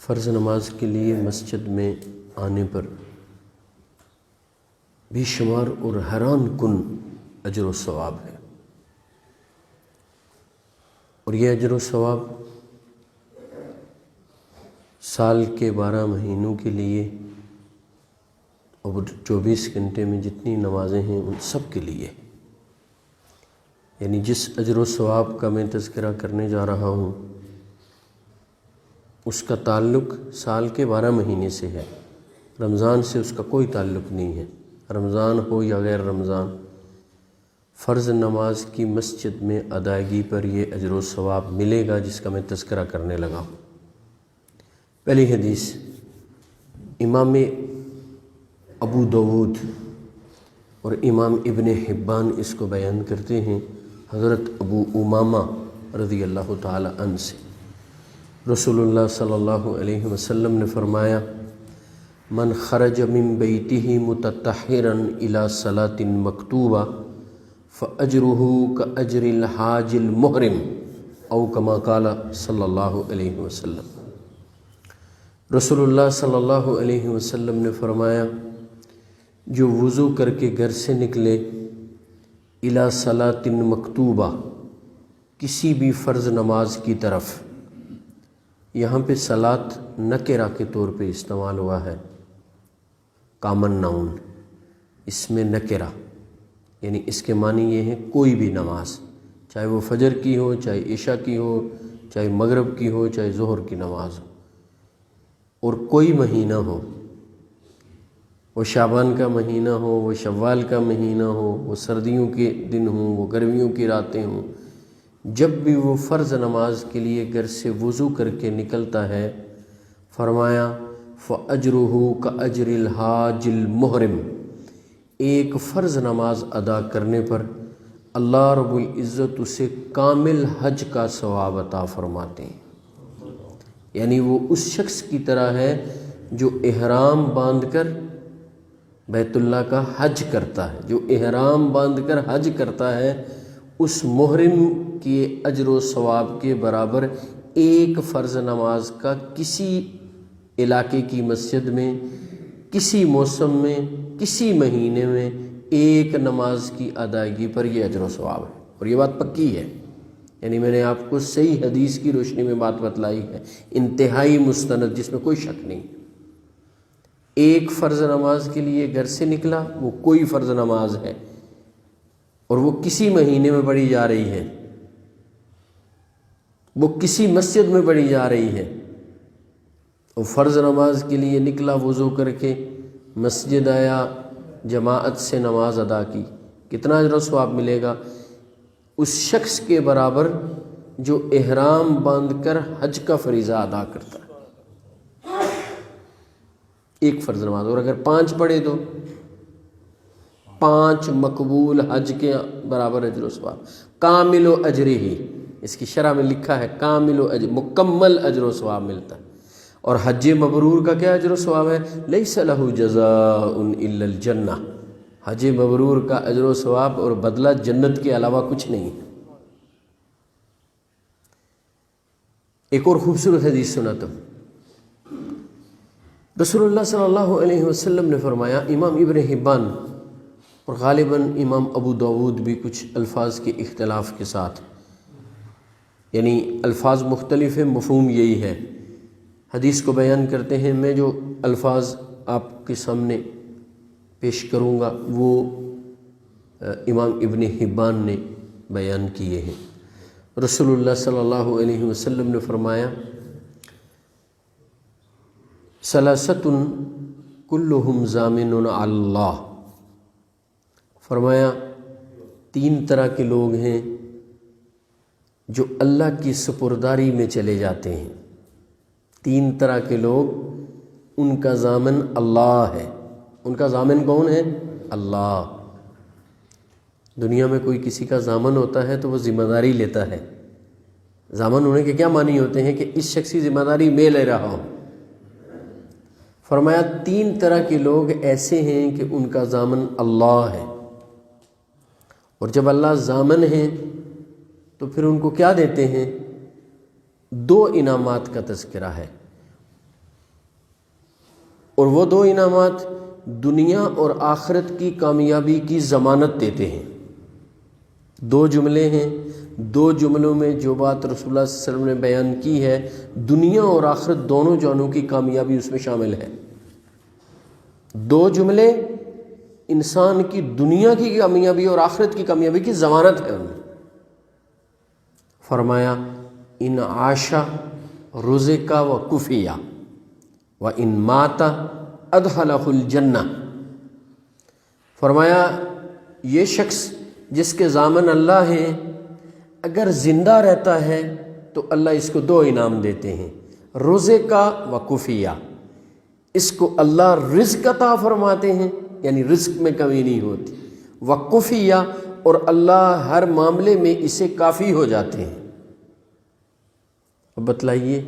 فرض نماز کے لیے مسجد میں آنے پر بے شمار اور حیران کن اجر و ثواب ہے، اور یہ اجر و ثواب سال کے 12 مہینوں کے لیے اور 24 گھنٹے میں جتنی نمازیں ہیں ان سب کے لیے، یعنی جس اجر و ثواب کا میں تذکرہ کرنے جا رہا ہوں اس کا تعلق سال کے 12 مہینے سے ہے، رمضان سے اس کا کوئی تعلق نہیں ہے، رمضان ہو یا غیر رمضان۔ فرض نماز کی مسجد میں ادائیگی پر یہ اجر و ثواب ملے گا جس کا میں تذکرہ کرنے لگا ہوں۔ پہلی حدیث امام ابو داود اور امام ابن حبان اس کو بیان کرتے ہیں حضرت ابو امامہ رضی اللہ تعالی عنہ سے، رسول اللہ صلی اللہ علیہ وسلم نے فرمایا: من خرج من بیتہ متطہرا الی صلاۃ مکتوبہ فاجرہ کاجر الحاج المحرم او کما قال صلی اللہ علیہ وسلم۔ رسول اللہ صلی اللہ علیہ وسلم نے فرمایا، جو وضو کر کے گھر سے نکلے الی صلاۃ مکتوبہ، کسی بھی فرض نماز کی طرف، یہاں پہ صلاۃ نکرہ کے طور پہ استعمال ہوا ہے، کامن ناؤن، اس میں نکرہ، یعنی اس کے معنی یہ ہے کوئی بھی نماز، چاہے وہ فجر کی ہو، چاہے عشاء کی ہو، چاہے مغرب کی ہو، چاہے ظہر کی نماز ہو، اور کوئی مہینہ ہو، وہ شعبان کا مہینہ ہو، وہ شوال کا مہینہ ہو، وہ سردیوں کے دن ہوں، وہ گرمیوں کی راتیں ہوں، جب بھی وہ فرض نماز کے لیے گھر سے وضو کر کے نکلتا ہے، فرمایا فَأَجْرُهُ كَأَجْرِ الْحَاجِ الْمُحْرِمِ، ایک فرض نماز ادا کرنے پر اللہ رب العزت اسے کامل حج کا ثواب عطا فرماتے ہیں، یعنی وہ اس شخص کی طرح ہے جو احرام باندھ کر بیت اللہ کا حج کرتا ہے، جو احرام باندھ کر حج کرتا ہے، اس محرم کے اجر و ثواب کے برابر ایک فرض نماز کا کسی علاقے کی مسجد میں، کسی موسم میں، کسی مہینے میں ایک نماز کی ادائیگی پر یہ اجر و ثواب ہے، اور یہ بات پکی ہے، یعنی میں نے آپ کو صحیح حدیث کی روشنی میں بات بتلائی ہے، انتہائی مستند، جس میں کوئی شک نہیں۔ ایک فرض نماز کے لیے گھر سے نکلا، وہ کوئی فرض نماز ہے اور وہ کسی مہینے میں پڑھی جا رہی ہے، وہ کسی مسجد میں پڑھی جا رہی ہے، وہ فرض نماز کے لیے نکلا، وضو کر کے مسجد آیا، جماعت سے نماز ادا کی، کتنا اجر و ثواب ملے گا؟ اس شخص کے برابر جو احرام باندھ کر حج کا فریضہ ادا کرتا ہے، ایک فرض نماز، اور اگر 5 پڑھے تو 5 مقبول حج کے برابر اجر و ثواب، کامل و اجرہ ہی، اس کی شرح میں لکھا ہے کامل و اجر، مکمل اجر و ثواب ملتا ہے۔ اور حج مبرور کا کیا اجر و ثواب ہے؟ لیس لہ جزاء الا الجنہ، حج مبرور کا اجر و ثواب اور بدلہ جنت کے علاوہ کچھ نہیں ہے۔ ایک اور خوبصورت حدیث سناتا ہوں، رسول اللہ صلی اللہ علیہ وسلم نے فرمایا، امام ابن حبان اور غالباً امام ابو داود بھی کچھ الفاظ کے اختلاف کے ساتھ، یعنی الفاظ مختلف ہیں، مفہوم یہی ہے، حدیث کو بیان کرتے ہیں۔ میں جو الفاظ آپ کے سامنے پیش کروں گا وہ امام ابن حبان نے بیان کیے ہیں۔ رسول اللہ صلی اللہ علیہ وسلم نے فرمایا، ثلاثۃ کلہم ضامن علی اللہ، فرمایا 3 طرح کے لوگ ہیں جو اللہ کی سپرداری میں چلے جاتے ہیں، 3 طرح کے لوگ، ان کا ضامن اللہ ہے۔ ان کا ضامن کون ہے؟ اللہ۔ دنیا میں کوئی کسی کا ضامن ہوتا ہے تو وہ ذمہ داری لیتا ہے، ضامن ہونے کے کیا معنی ہوتے ہیں؟ کہ اس شخص کی ذمہ داری میں لے رہا ہوں۔ فرمایا 3 طرح کے لوگ ایسے ہیں کہ ان کا ضامن اللہ ہے، اور جب اللہ ضامن ہیں تو پھر ان کو کیا دیتے ہیں؟ 2 انعامات کا تذکرہ ہے۔ اور وہ دو انعامات دنیا اور آخرت کی کامیابی کی ضمانت دیتے ہیں۔ دو جملے ہیں، دو جملوں میں جو بات رسول اللہ صلی اللہ علیہ وسلم نے بیان کی ہے، دنیا اور آخرت دونوں جانوں کی کامیابی اس میں شامل ہے۔ دو جملے انسان کی دنیا کی کامیابی اور آخرت کی کامیابی کی ضمانت ہے ان میں۔ فرمایا ان عاشا رزقا و کفیا و ان ماتا ادخلہ الجنہ۔ فرمایا یہ شخص جس کے ضامن اللہ ہیں، اگر زندہ رہتا ہے تو اللہ اس کو دو انعام دیتے ہیں، رزقا و کفیا، اس کو اللہ رزق عطا فرماتے ہیں، یعنی رزق میں کمی نہیں ہوتی، و کفیا، اور اللہ ہر معاملے میں اسے کافی ہو جاتے ہیں۔ اب بتلائیے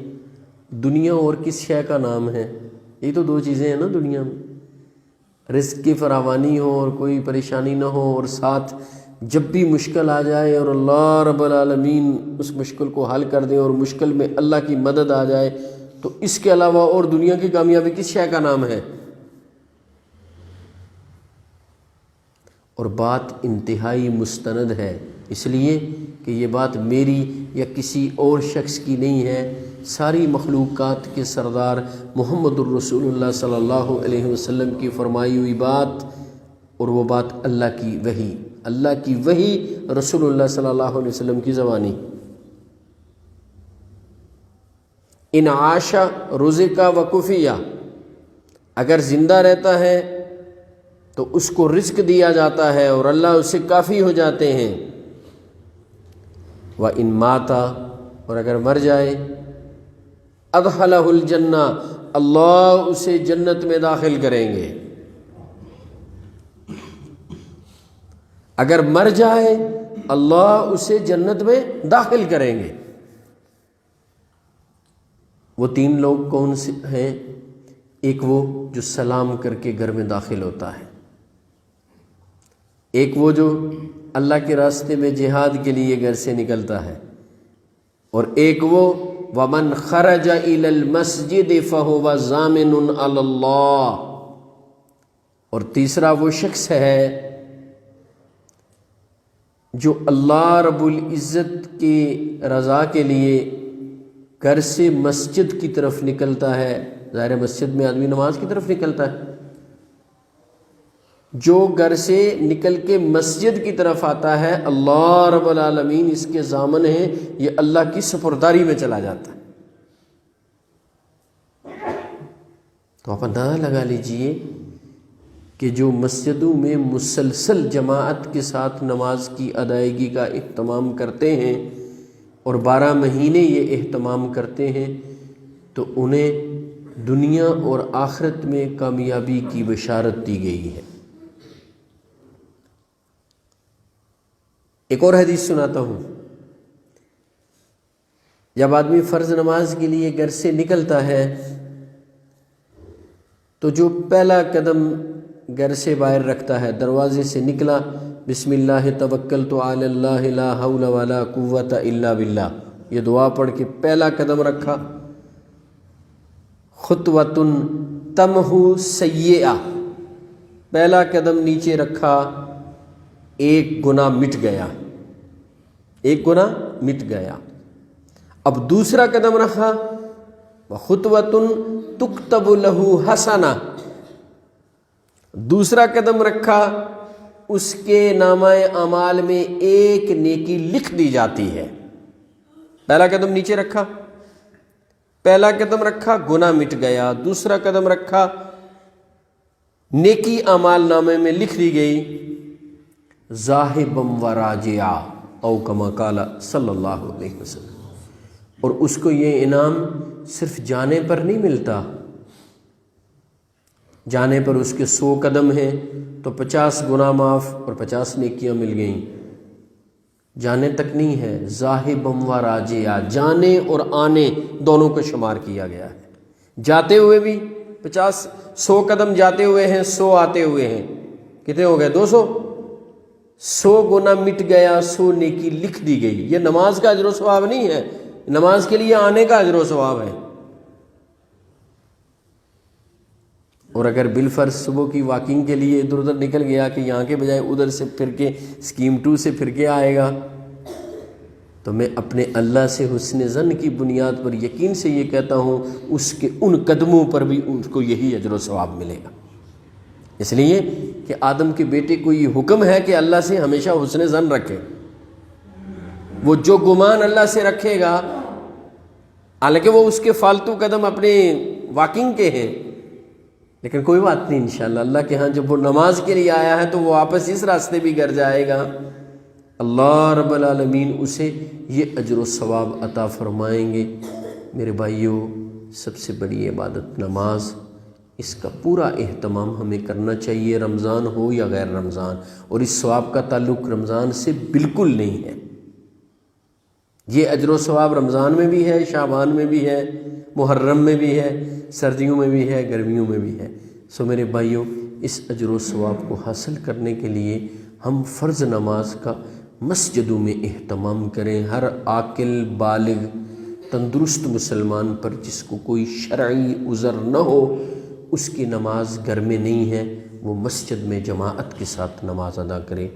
دنیا اور کس شے کا نام ہے؟ یہ تو دو چیزیں ہیں نا دنیا میں، رزق کی فراوانی ہو اور کوئی پریشانی نہ ہو، اور ساتھ جب بھی مشکل آ جائے اور اللہ رب العالمین اس مشکل کو حل کر دیں اور مشکل میں اللہ کی مدد آ جائے، تو اس کے علاوہ اور دنیا کی کامیابی کس شے کا نام ہے؟ اور بات انتہائی مستند ہے، اس لیے کہ یہ بات میری یا کسی اور شخص کی نہیں ہے، ساری مخلوقات کے سردار محمد الرسول اللہ صلی اللہ علیہ وسلم کی فرمائی ہوئی بات، اور وہ بات اللہ کی وحی رسول اللہ صلی اللہ علیہ وسلم کی زبانی۔ ان عاشا رزقا و کفیا، اگر زندہ رہتا ہے تو اس کو رزق دیا جاتا ہے اور اللہ اس سے کافی ہو جاتے ہیں، و ان ماتا، اور اگر مر جائے، ادخلہ الجنہ، اللہ اسے جنت میں داخل کریں گے۔ اگر مر جائے اللہ اسے جنت میں داخل کریں گے۔ وہ تین لوگ کون سے ہیں؟ ایک وہ جو سلام کر کے گھر میں داخل ہوتا ہے، ایک وہ جو اللہ کے راستے میں جہاد کے لیے گھر سے نکلتا ہے، اور ایک وہ وَمَنْ خَرَجَ إِلَى الْمَسْجِدِ فَهُوَ ضَامِنٌ عَلَى اللَّهِ، اور تیسرا وہ شخص ہے جو اللہ رب العزت کی رضا کے لیے گھر سے مسجد کی طرف نکلتا ہے۔ ظاہر مسجد میں آدمی نماز کی طرف نکلتا ہے، جو گھر سے نکل کے مسجد کی طرف آتا ہے، اللہ رب العالمین اس کے ضامن ہیں، یہ اللہ کی سپرداری میں چلا جاتا ہے۔ تو آپ اندازہ لگا لیجئے کہ جو مسجدوں میں مسلسل جماعت کے ساتھ نماز کی ادائیگی کا اہتمام کرتے ہیں اور 12 مہینے یہ اہتمام کرتے ہیں، تو انہیں دنیا اور آخرت میں کامیابی کی بشارت دی گئی ہے۔ ایک اور حدیث سناتا ہوں۔ جب آدمی فرض نماز کے لیے گھر سے نکلتا ہے تو جو پہلا قدم گھر سے باہر رکھتا ہے، دروازے سے نکلا، بسم اللہ توکلت علی اللہ لا حول ولا قوت الا باللہ، یہ دعا پڑھ کے پہلا قدم رکھا، خطوۃ تمحو سیئہ، پہلا قدم نیچے رکھا، ایک گناہ مٹ گیا، ایک گناہ مٹ گیا۔ اب دوسرا قدم رکھا، وخطوۃ تکتب لہ حسنہ، دوسرا قدم رکھا، اس کے نامہ اعمال میں ایک نیکی لکھ دی جاتی ہے۔ پہلا قدم نیچے رکھا، پہلا قدم رکھا، گناہ مٹ گیا، دوسرا قدم رکھا، نیکی اعمال نامے میں لکھ دی گئی، ذاہبم و راجعا او کما قال صلی اللہ علیہ وسلم۔ اور اس کو یہ انعام صرف جانے پر نہیں ملتا، جانے پر اس کے 100 قدم ہیں تو 50 گناہ معاف اور 50 نیکیاں مل گئیں، جانے تک نہیں ہے، ذاہبم و راجعا، جانے اور آنے دونوں کو شمار کیا گیا ہے۔ جاتے ہوئے بھی 100 قدم جاتے ہوئے ہیں، 100 آتے ہوئے ہیں، کتنے ہو گئے؟ 200۔ 100 گناہ مٹ گیا، 100 نیکی لکھ دی گئی۔ یہ نماز کا اجر و ثواب نہیں ہے، نماز کے لیے آنے کا اجر و ثواب ہے۔ اور اگر بالفرض صبح کی واکنگ کے لیے ادھر ادھر نکل گیا کہ یہاں کے بجائے ادھر سے پھر کے اسکیم 2 سے پھر کے آئے گا، تو میں اپنے اللہ سے حسن ظن کی بنیاد پر یقین سے یہ کہتا ہوں اس کے ان قدموں پر بھی اس کو یہی اجر و ثواب ملے گا۔ اس لیے کہ آدم کے بیٹے کو یہ حکم ہے کہ اللہ سے ہمیشہ حسن ظن رکھے۔ وہ جو گمان اللہ سے رکھے گا، حالانکہ وہ اس کے فالتو قدم اپنے واکنگ کے ہیں، لیکن کوئی بات نہیں، انشاءاللہ اللہ کے ہاں جب وہ نماز کے لیے آیا ہے تو وہ واپس اس راستے بھی گر جائے گا، اللہ رب العالمین اسے یہ اجر و ثواب عطا فرمائیں گے۔ میرے بھائیوں، سب سے بڑی عبادت نماز، اس کا پورا اہتمام ہمیں کرنا چاہیے، رمضان ہو یا غیر رمضان، اور اس ثواب کا تعلق رمضان سے بالکل نہیں ہے۔ یہ اجر و ثواب رمضان میں بھی ہے، شعبان میں بھی ہے، محرم میں بھی ہے، سردیوں میں بھی ہے، گرمیوں میں بھی ہے۔ سو میرے بھائیوں، اس اجر و ثواب کو حاصل کرنے کے لیے ہم فرض نماز کا مسجدوں میں اہتمام کریں۔ ہر عاقل بالغ تندرست مسلمان پر جس کو کوئی شرعی عذر نہ ہو، اس کی نماز گھر میں نہیں ہے، وہ مسجد میں جماعت کے ساتھ نماز ادا کرے۔